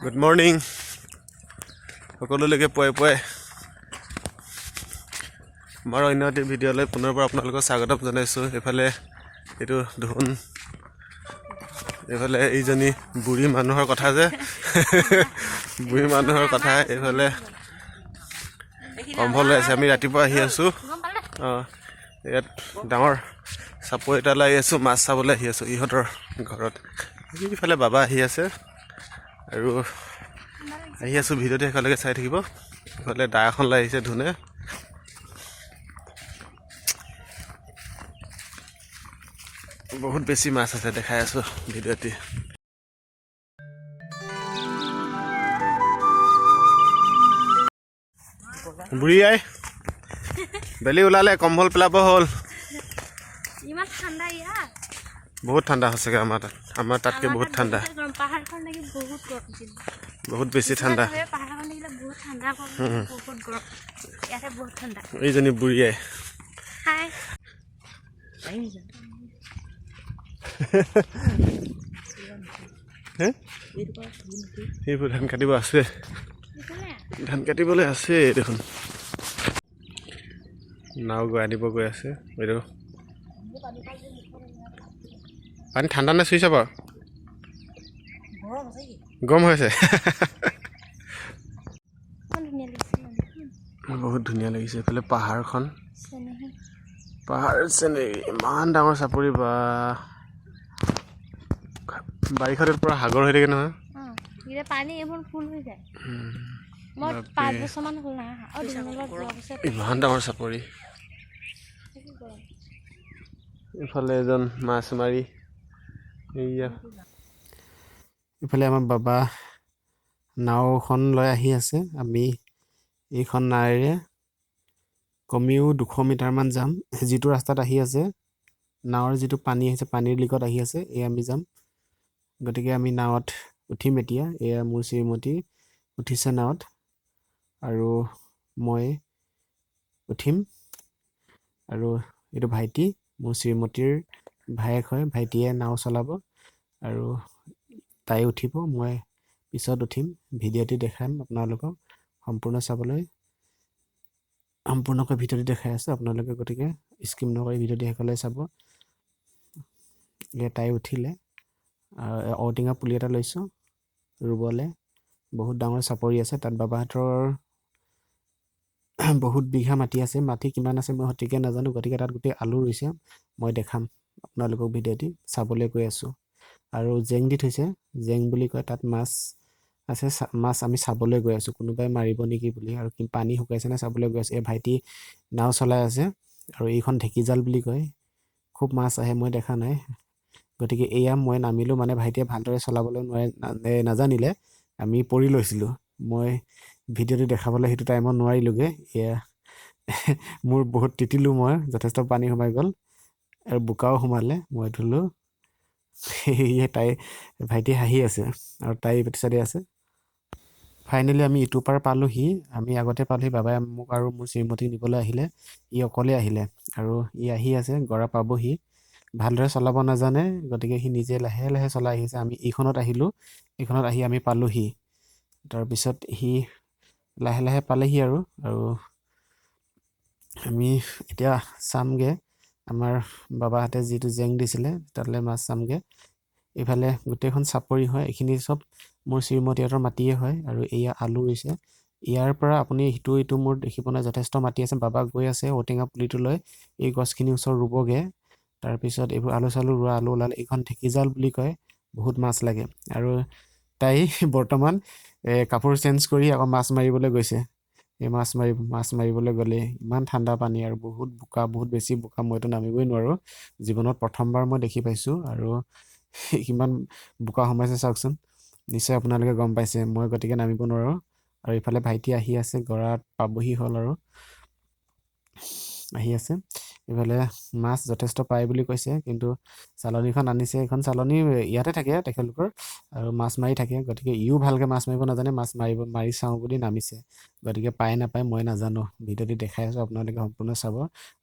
Good morning. সকলোলৈকে পুৱাই আমাৰ অন্য এটি ভিডিঅ'লৈ পুনৰবাৰ আপোনালোকক স্বাগতম জনাইছোঁ। এইফালে এইটো ধুন, এইফালে এইজনী বুঢ়ী মানুহৰ কথা যে বুঢ়ী মানুহৰ কথা এইফালে কম্বল লৈ আছে। আমি ৰাতিপুৱা আহি আছোঁ, ইয়াত ডাঙৰ চাপৰ এটা লৈ আছোঁ, মাছ চাবলৈ আহি আছোঁ ইহঁতৰ ঘৰত। ইফালে বাবা আহি আছে আৰু আহি আছোঁ, ভিডিঅ'টো শেষলৈকে চাই থাকিব। ইফালে দা এখন লৈ আহিছে ধুনে। বহুত বেছি মাছ আছে, দেখাই আছোঁ ভিডিঅ'টি। বুঢ়ী আই বেলি ওলালে, কম্বল পেলাব হ'ল। ইমান ঠাণ্ডা ইয়াত, বহুত ঠাণ্ডা হৈছেগৈ আমাৰ তাত। আমাৰ তাতকৈ বহুত ঠাণ্ডা, পাহাৰখন লাগি বহুত গৰম, বহুত বেছি ঠাণ্ডা। পাহাৰখন লাগিলে বহুত ঠাণ্ডা, বহুত গৰম, ইয়াতে বহুত ঠাণ্ডা। এইজনী বুঢ়ী আই হাই সেইবোৰ ধান কাটিব আছে, ধান কাটিবলৈ আছে দেখোন। নাও গৈ আনিব গৈ আছে বাইদেউ। পানী ঠাণ্ডা নে চুইছে বাৰু? গৰম হৈছে। বহুত ধুনীয়া লাগিছে। এইফালে পাহাৰখন, পাহাৰ চেনেৰী, ইমান ডাঙৰ চাপৰি। বা বাৰিষাত পৰা সাগৰ হৈ থাকে নহয়, পানী এইবোৰ ফুল হৈ যায়। মই 5 বছৰমান হ'ল নাই ইমান ডাঙৰ চাপৰি। ইফালে এজন মাছ মাৰি, ইফালে আমাৰ বাবা নাওখন লৈ আহি আছে। আমি এইখন নাৱেৰে কমেও 200 মিটাৰমান যাম। যিটো ৰাস্তাত আহি আছে, নাৱৰ যিটো পানী আহিছে, পানীৰ লিকত আহি আছে, আমি যাম। গতিকে আমি নাৱত উঠিম এতিয়া। এয়া মোৰ শ্ৰীমতী উঠিছে নাৱত আৰু মই উঠিম। আৰু এইটো ভাইটি, মোৰ শ্ৰীমতীৰ ভায়েক হয়। ভাইটিয়ে নাও চলাব আৰু তাই উঠিব, মই পিছত উঠিম। ভিডিঅ'টি দেখাম আপোনালোকক সম্পূৰ্ণ চাবলৈ। সম্পূৰ্ণকৈ ভিডিঅ'টি দেখাই আছোঁ আপোনালোকে, গতিকে স্কিপ নকৰি ভিডিঅ'টি শেষলৈ চাব। তাই উঠিলে। ঔটেঙা পুলি এটা লৈছোঁ ৰুবলৈ। বহুত ডাঙৰ চাপৰি আছে তাত। বাবাহঁতৰ বহুত বিঘা মাটি আছে। মাটি কিমান আছে মই সঠিককৈ নাজানো, গতিকে তাত গোটেই আলু ৰুইছে। মই দেখাম আপোনালোকক, ভিডিঅ'টি চাবলৈ গৈ আছোঁ। আৰু জেং দি থৈছে, জেং বুলি কয়, তাত মাছ আছে। মাছ আমি চাবলৈ গৈ আছোঁ, কোনোবাই মাৰিব নেকি বুলি। আৰু পানী শুকাইছে নে চাবলৈ গৈ আছোঁ। এই ভাইটি নাও চলাই আছে আৰু এইখন ঢেঁকীজাল বুলি কয়। খুব মাছ আহে, মই দেখা নাই। গতিকে এয়া মই নামিলোঁ, মানে ভাইটিয়ে ভালদৰে চলাবলৈ নাজানিলে, আমি পৰি লৈছিলোঁ। মই ভিডিঅ'টো দেখাবলৈ সেইটো টাইমত নোৱাৰিলোঁগৈ। এয়া মোৰ বহুত তিতিলোঁ, মই যথেষ্ট পানী সোমাই গ'ল আৰু বোকাও সোমালে। মই ধুলোঁ। সেয়ে তাই, ভাইটি হাঁহি আছে আৰু তাই পিছতে আছে। ফাইনেলি আমি ইটো পাৰ পালোঁহি। আমি আগতে পালোঁহি। বাবাই মোক আৰু মোৰ শ্ৰীমতীক নিবলৈ আহিলে। ই অকলে আহিলে আৰু ই আহি আছে, গৰা পাবহি। ভালদৰে চলাব নাজানে, গতিকে সি নিজে লাহে লাহে চলাই আহিছে। আমি এইখনত আহিলোঁ, এইখনত আহি আমি পালোঁহি। তাৰপিছত সি লাহে লাহে পালেহি আৰু আমি এতিয়া চামগৈ আমাৰ বাবাহঁতে যিটো জেং দিছিলে, তালৈ মাছ চামগৈ। এইফালে গোটেইখন চাপৰি হয়। এইখিনি চব মোৰ শ্ৰীমতীহঁতৰ মাটিয়ে হয় আৰু এয়া আলু ৰুইছে। ইয়াৰ পৰা আপুনি ইটো মোৰ দেখিব নাই, যথেষ্ট মাটি আছে। বাবা গৈ আছে ঔটেঙা পুলিটো লৈ, এই গছখিনিৰ ওচৰত ৰুবগৈ। তাৰপিছত এইবোৰ আলু চালু ৰোৱা, আলু ওলালে। এইখন ঢেঁকীজাল বুলি কয়, বহুত মাছ লাগে। আৰু তাই বৰ্তমান কাপোৰ চেঞ্জ কৰি আকৌ মাছ মাৰিবলৈ গৈছে। এই মাছ মাৰিবলৈ গ'লে ইমান ঠাণ্ডা পানী আৰু বহুত বোকা, বহুত বেছি বোকা। মইতো নামিবই নোৱাৰোঁ। জীৱনত প্ৰথমবাৰ মই দেখি পাইছোঁ আৰু কিমান বোকা সোমাইছে চাওকচোন। নিশ্চয় আপোনালোকে গম পাইছে। মই গতিকে নামিব নোৱাৰোঁ। আৰু ইফালে ভাইটি আহি আছে, গৰাত পাবহি হ'ল আৰু আহি আছে। এইফালে মাছ যথেষ্ট পায় বুলি কৈছে, কিন্তু চালনীখন আনিছে। এইখন চালনী ইয়াতে থাকে তেখেতলোকৰ আৰু মাছ মাৰি থাকে। গতিকে ইও ভালকৈ মাছ মাৰিব নাজানে। মাছ মাৰি চাওঁ বুলি নামিছে। গতিকে পায় নাপায় মই নাজানো। ভিডিঅ'টি দেখাই আছোঁ, আপোনালোকে সম্পূৰ্ণ চাব।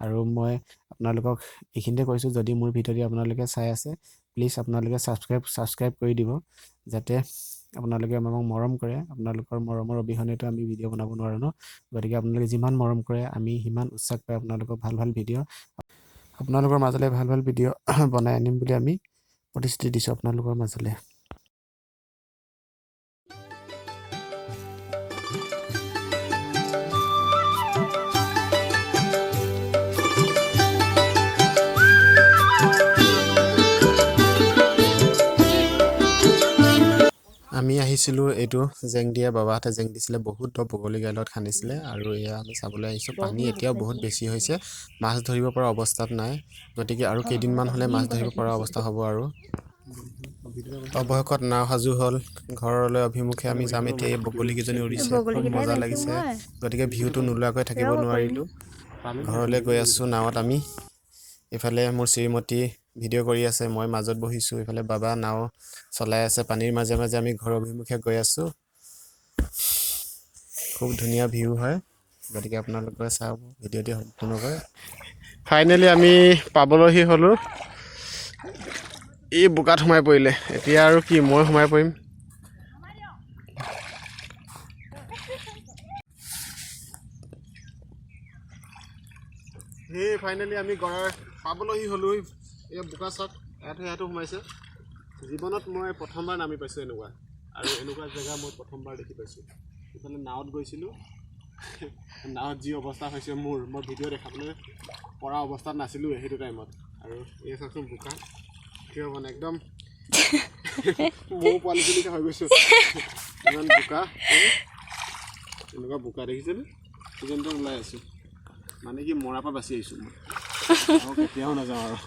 আৰু মই আপোনালোকক এইখিনিতে কৈছোঁ, যদি মোৰ ভিডিঅ'টি আপোনালোকে চাই আছে, প্লিজ আপোনালোকে ছাবস্ক্ৰাইব কৰি দিব, যাতে আপোনালোকে আমাক মৰম কৰে, আপোনালোকৰ মৰমৰ অবিহনেতো আমি ভিডিঅ' বনাব নোৱাৰোঁ ন। গতিকে আপোনালোকে যিমান মৰম কৰে আমি সিমান উৎসাহ পাই আপোনালোকক ভাল ভাল ভিডিঅ' আপোনালোকৰ মাজলৈ ভাল ভাল ভিডিঅ' বনাই আনিম বুলি আমি প্ৰতিশ্ৰুতি দিছোঁ আপোনালোকৰ মাজলৈ। আমি আহিছিলোঁ এইটো জেং দিয়া বাবাহঁতে জেং দিছিলে, বহুত দ বগলী গালত খান্দিছিলে আৰু এয়া আমি চাবলৈ আহিছোঁ। পানী এতিয়াও বহুত বেছি হৈছে, মাছ ধৰিব পৰা অৱস্থাত নাই। গতিকে আৰু কেইদিনমান হ'লে মাছ ধৰিব পৰা অৱস্থা হ'ব আৰু অৱশেষত নাও সাজু হ'ল। ঘৰলৈ অভিমুখে আমি যাম এতিয়া। এই বগলীকেইজনী উৰিছে, খুব মজা লাগিছে। গতিকে ভিউটো নোলোৱাকৈ থাকিব নোৱাৰিলোঁ, ঘৰলৈ গৈ আছোঁ নাৱত আমি। ইফালে মোৰ শ্ৰীমতী ভিডিঅ' কৰি আছে, মই মাজত বহিছোঁ, ইফালে বাবা নাও চলাই আছে। পানীৰ মাজে মাজে আমি ঘৰৰ অভিমুখে গৈ আছোঁ। খুব ধুনীয়া ভিউ হয়, গতিকে আপোনালোকে চাওক ভিডিঅ'টি সম্পূৰ্ণকৈ। ফাইনেলি আমি পাবলৈহি হ'লোঁ। এই বোকাত সোমাই পৰিলে, এতিয়া আৰু কি মই সোমাই পৰিম। সেই ফাইনেলি আমি গড়াৰ পাবলৈহি হ'লোঁ। এই বোকা চাওক, ইয়াতো সোমাইছে। জীৱনত মই প্ৰথমবাৰ নামি পাইছোঁ এনেকুৱা, আৰু এনেকুৱা জেগা মই প্ৰথমবাৰ দেখি পাইছোঁ। ইফালে নাৱত গৈছিলোঁ, নাৱত যি অৱস্থা হৈছে মোৰ, মই ভিডিঅ' দেখাবলৈ পৰা অৱস্থাত নাছিলোঁ সেইটো টাইমত। আৰু এই চাওকচোন বোকা, কিয় মানে একদম মৌ পোৱালি চিলিকা হৈ গৈছোঁ। ইমান বোকা, এনেকুৱা বোকা দেখিছেনে? যেন ওলাই আছোঁ, মানে কি মৰাৰ পৰা বাচি আহিছোঁ মই, কেতিয়াও নাযাওঁ আৰু।